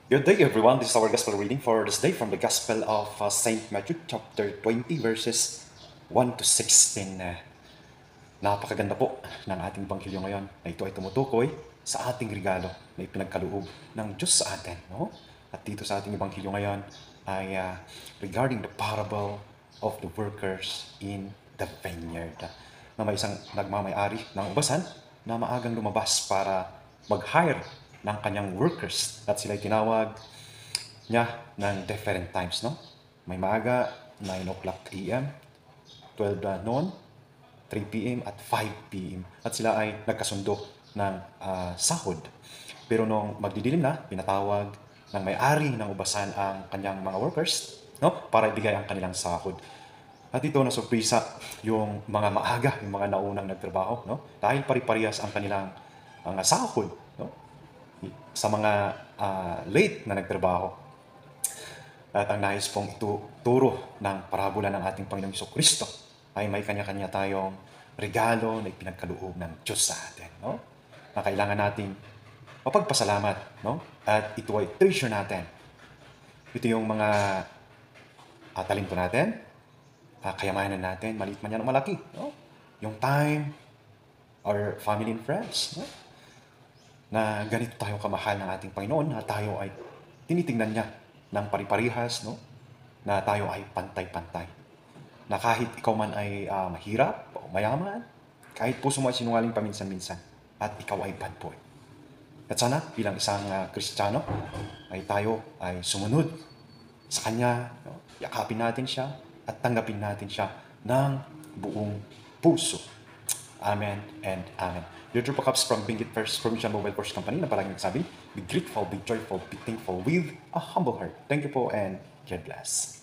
Good day, everyone. This is our Gospel reading for this day from the Gospel of St. Matthew, chapter 20, verses 1 to 16. Napakaganda po ng ating Banghelyo ngayon na ito ay tumutukoy sa ating regalo na ipinagkaloob ng Diyos sa atin. No? At dito sa ating Banghelyo ngayon ay regarding the parable of the workers in the vineyard. Na may isang nagmamayari ng ubasan na maagang lumabas para mag-hire ng kanyang workers at sila tinawag niya ng different times, no? May maaga, 9 o'clock a.m., 12 noon, 3 p.m. at 5 p.m. At sila ay nagkasundo ng sahod. Pero nung magdidilim na, pinatawag ng may-ari ng ubasan ang kanyang mga workers, no? Para ibigay ang kanilang sahod. At ito na surpresa yung mga maaga, yung mga naunang nagtrabaho, no? Dahil pari-parehas ang kanilang sahod, no? Sa mga late na nagtrabaho. At ang nais pong ituturo ng parabola ng ating Panginoong Jesucristo ay may kanya-kanya tayong regalo na ipinagkaloob ng Diyos sa atin, no? Na kailangan nating mapagpasalamat, no? At ito ay treasure natin. Ito yung mga talento natin, kayamanan natin, maliit man yan o malaki, no? Yung time, our family and friends, no? Na ganito tayo kamahal ng ating Panginoon, na tayo ay tinitingnan niya ng pari-parihas, no? Na tayo ay pantay-pantay. Na kahit ikaw man ay mahirap o mayaman, kahit puso mo ay sinungaling paminsan-minsan, at ikaw ay bad boy. At sana bilang isang Kristiyano ay tayo ay sumunod sa Kanya, no? Yakapin natin siya at tanggapin natin siya ng buong puso. Amen and Amen. Your True Cups from Benguet First Provincial Mobile Force Company na palaging nagsabi, be grateful, be joyful, be thankful with a humble heart. Thank you po and God bless.